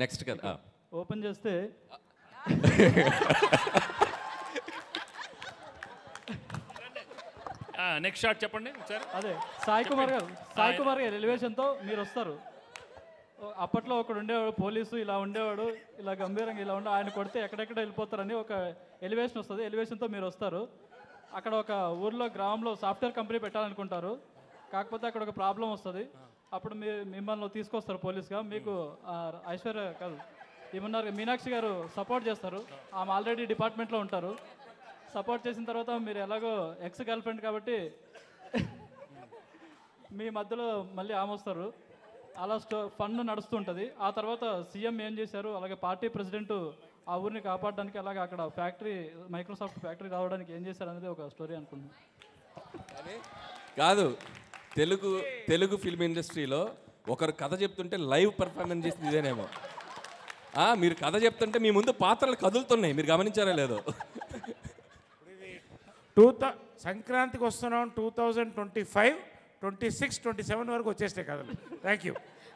Next కదా open చేస్తే next shot చెప్పండి ఒకసారి. అదే సాయి కుమార్ గారు ఎలివేషన్తో మీరు వస్తారు. అప్పట్లో ఒకడు ఉండేవాడు పోలీసు, ఇలా ఉండేవాడు, ఇలా గంభీరంగా ఇలా ఉండే, ఆయన కొడితే ఎక్కడెక్కడ వెళ్ళిపోతారని ఒక ఎలివేషన్ వస్తుంది. ఎలివేషన్తో మీరు వస్తారు. అక్కడ ఒక ఊర్లో గ్రామంలో సాఫ్ట్వేర్ కంపెనీ పెట్టాలనుకుంటారు. కాకపోతే అక్కడ ఒక ప్రాబ్లం వస్తుంది. అప్పుడు మిమ్మల్ని తీసుకొస్తారు పోలీస్గా. మీకు ఐశ్వర్య కాదు ఏమన్నారు మీనాక్షి గారు సపోర్ట్ చేస్తారు. ఆమె ఆల్రెడీ డిపార్ట్మెంట్లో ఉంటారు. సపోర్ట్ చేసిన తర్వాత మీరు ఎలాగో ఎక్స్ గర్ల్ ఫ్రెండ్ కాబట్టి మీ మధ్యలో మళ్ళీ ఆమె వస్తారు. అలా ఫండ్ నడుస్తుంటుంది. ఆ తర్వాత సీఎం ఏం చేశారు, అలాగే పార్టీ ప్రెసిడెంట్ ఆ ఊరిని కాపాడడానికి, అలాగే అక్కడ ఫ్యాక్టరీ మైక్రోసాఫ్ట్ ఫ్యాక్టరీ రావడానికి ఏం చేశారు అనేది ఒక స్టోరీ అనుకుంటున్నాను. కాదు, తెలుగు ఫిల్మ్ ఇండస్ట్రీలో ఒకరు కథ చెప్తుంటే లైవ్ పర్ఫార్మెన్స్ చేసింది ఇదేనేమో. మీరు కథ చెప్తుంటే మీ ముందు పాత్రలు కదులుతున్నాయి, మీరు గమనించారా లేదో. సంక్రాంతికి వస్తున్నాం 2025, 26, 27 వరకు వచ్చేస్తాయి కథలు. Thank you.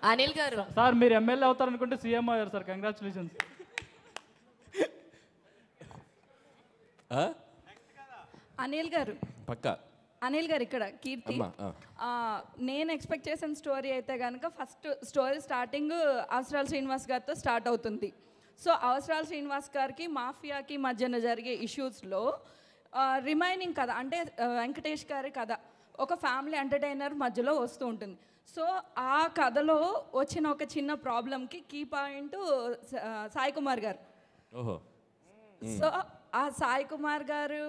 అనిల్ గారు సార్ మీరు ఎమ్మెల్యే అవుతారనుకుంటే సీఎం అయ్యారు సార్, కంగ్రాచులేషన్స్. అనిల్ గారు పక్కా అనిల్ గారు ఇక్కడ కీర్తి. నేను ఎక్స్పెక్ట్ చేసిన స్టోరీ అయితే కనుక ఫస్ట్ స్టోరీ స్టార్టింగ్ అవసరాల శ్రీనివాస్ గారితో స్టార్ట్ అవుతుంది. సో అవసరాల శ్రీనివాస్ గారికి మాఫియాకి మధ్యన జరిగే ఇష్యూస్లో రిమైనింగ్ కథ అంటే వెంకటేష్ గారి కథ ఒక ఫ్యామిలీ ఎంటర్టైనర్ మధ్యలో వస్తూ ఉంటుంది. సో ఆ కథలో వచ్చిన ఒక చిన్న ప్రాబ్లంకి కీ పాయింట్ సాయి కుమార్ గారు. సో ఆ సాయి కుమార్ గారు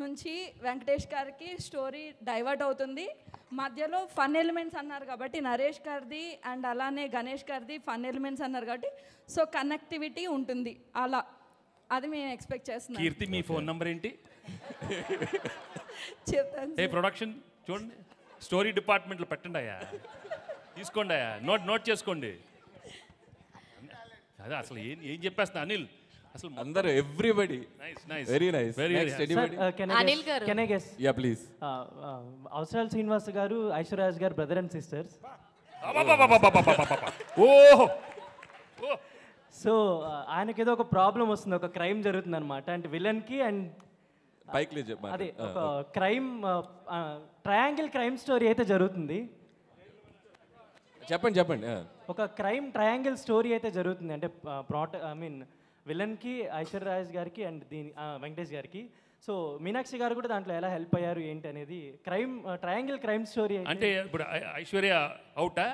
నుంచి వెంకటేష్ గారికి స్టోరీ డైవర్ట్ అవుతుంది. మధ్యలో ఫన్ ఎలిమెంట్స్ అన్నారు కాబట్టి నరేష్ గారిది అండ్ అలానే గణేష్ గారిది ఫన్ ఎలిమెంట్స్ అన్నారు కాబట్టి సో కనెక్టివిటీ ఉంటుంది. అలా అది మేము ఎక్స్పెక్ట్ చేస్తున్నాం. కీర్తి మీ ఫోన్ నంబర్ ఏంటి? చెప్తాను. ప్రొడక్షన్ చూడండి, స్టోరీ డిపార్ట్మెంట్లో పెట్టండి అయ్యా, తీసుకోండి అయ్యా, నోట్ చేసుకోండి. అదే అసలు ఏం చెప్పేస్తున్నా అనిల్, అసలు అందరూ ఎవ్రీబడి వెరీ నైస్. అనిల్ గారు can I guess? Yeah please. అవసరాల శ్రీనివాస్ గారు ఐశ్వర్యరాజ్ గారు బ్రదర్ అండ్ సిస్టర్స్. ఓహో. సో ఆయనకి ఏదో ఒక ప్రాబ్లం వస్తుంది, ఒక క్రైమ్ జరుగుతుంది అనమాట. అంటే విలన్కి అండ్ అదే ఒక క్రైమ్ ట్రయాంగిల్ క్రైమ్ స్టోరీ అయితే జరుగుతుంది. చెప్పండి. ఒక క్రైమ్ ట్రయాంగిల్ స్టోరీ అయితే జరుగుతుంది. అంటే విలన్కి ఐశ్వర్యరాజ్ గారికి అండ్ వెంకటేష్ గారికి. సో మీనాక్షి గారు కూడా దాంట్లో ఎలా హెల్ప్ అయ్యారు ఏంటి అనేది ట్రయాంగిల్ క్రైమ్ స్టోరీ. అంటే ఇప్పుడు ఐశ్వర్య అవుటా?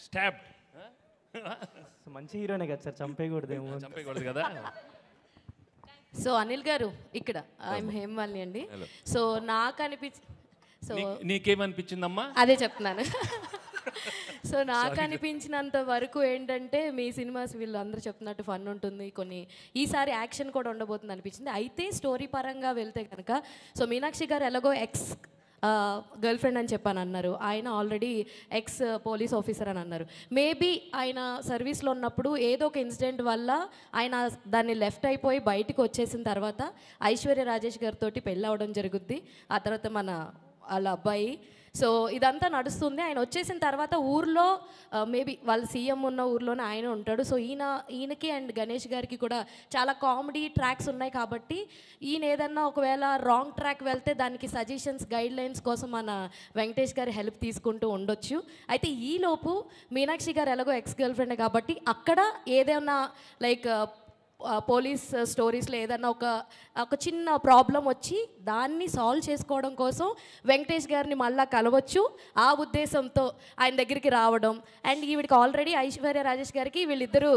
స్టాబ్. మంచి హీరోనే కదా సార్, చంపేయకూడదు కదా. సో అనిల్ గారు ఇక్కడ ఐఎమ్ హేమవాలిని అండి. సో నాకు నీకేమనిపించిందమ్మా? అదే చెప్తున్నాను. సో నాకు అనిపించినంత వరకు ఏంటంటే మీ సినిమాస్ వీళ్ళు అందరూ చెప్తున్నట్టు ఫన్ ఉంటుంది, కొన్ని ఈసారి యాక్షన్ కూడా ఉండబోతుంది అనిపించింది. అయితే స్టోరీ పరంగా వెళ్తే కనుక సో మీనాక్షి గారు ఎలాగో ఎక్స్ గర్ల్ ఫ్రెండ్ అని చెప్పాను అన్నారు, ఆయన ఆల్రెడీ ఎక్స్ పోలీస్ ఆఫీసర్ అని అన్నారు. మేబీ ఆయన సర్వీస్లో ఉన్నప్పుడు ఏదో ఒక ఇన్సిడెంట్ వల్ల ఆయన దాన్ని లెఫ్ట్ అయిపోయి బయటకు వచ్చేసిన తర్వాత ఐశ్వర్య రాజేష్ గారితో పెళ్ళి అవ్వడం జరుగుద్ది. ఆ తర్వాత వాళ్ళ అబ్బాయి. సో ఇదంతా నడుస్తుంది. ఆయన వచ్చేసిన తర్వాత ఊర్లో మేబీ వాళ్ళ సీఎం ఉన్న ఊర్లోనే ఆయన ఉంటాడు. సో ఈయనకి అండ్ గణేష్ గారికి కూడా చాలా కామెడీ ట్రాక్స్ ఉన్నాయి కాబట్టి ఈయన ఏదన్నా ఒకవేళ రాంగ్ ట్రాక్ వెళ్తే దానికి సజెషన్స్ గైడ్ లైన్స్ కోసం మన వెంకటేష్ గారి హెల్ప్ తీసుకుంటూ ఉండొచ్చు. అయితే ఈలోపు మీనాక్షి గారు ఎలాగో ఎక్స్ గర్ల్ ఫ్రెండ్ కాబట్టి అక్కడ ఏదైనా లైక్ పోలీస్ స్టోరీస్లో ఏదన్నా ఒక చిన్న ప్రాబ్లం వచ్చి దాన్ని సాల్వ్ చేసుకోవడం కోసం వెంకటేష్ గారిని మళ్ళీ కలవచ్చు. ఆ ఉద్దేశంతో ఆయన దగ్గరికి రావడం అండ్ ఈవిడికి ఆల్రెడీ ఐశ్వర్య రాజేష్ గారికి వీళ్ళిద్దరూ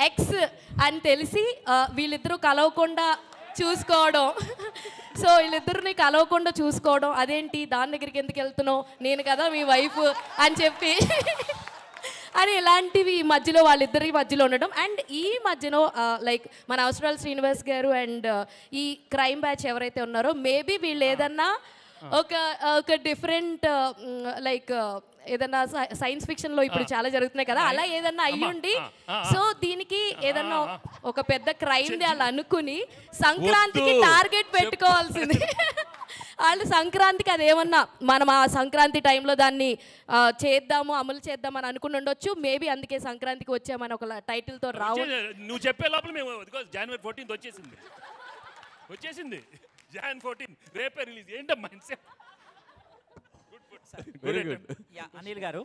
ఎక్స్ అని తెలిసి వీళ్ళిద్దరూ కలవకుండా చూసుకోవడం. సో వీళ్ళిద్దరిని కలవకుండా చూసుకోవడం, అదేంటి దాని దగ్గరికి ఎందుకు వెళ్తున్నావు, నేను కదా మీ వైఫ్ అని చెప్పి అని ఇలాంటివి మధ్యలో వాళ్ళిద్దరి మధ్యలో ఉండడం. అండ్ ఈ మధ్యలో లైక్ మన అవసరాల శ్రీనివాస్ గారు అండ్ ఈ క్రైమ్ బ్యాచ్ ఎవరైతే ఉన్నారో మేబీ వీళ్ళు ఏదన్నా ఒక డిఫరెంట్ లైక్ ఏదన్నా సైన్స్ ఫిక్షన్లో ఇప్పుడు చాలా జరుగుతున్నాయి కదా, అలా ఏదన్నా అయ్యుండి సో దీనికి ఏదన్నా ఒక పెద్ద క్రైమ్ ది అలా అనుకుని సంక్రాంతికి టార్గెట్ పెట్టుకోవాల్సింది. వాళ్ళు సంక్రాంతికి అదేమన్నా మనం ఆ సంక్రాంతి టైంలో దాన్ని చేద్దాము అమలు చేద్దాం అని అనుకుని ఉండొచ్చు. మేబీ అందుకే సంక్రాంతికి వచ్చామని ఒక టైటిల్తో రావు. నువ్వు చెప్పే లోపల మేము జనవరి 14th వచ్చేసింది. Jan 14 రేపే రిలీజ్. ఏంటమ్మా వెరీ గుడ్. అనిల్ గారు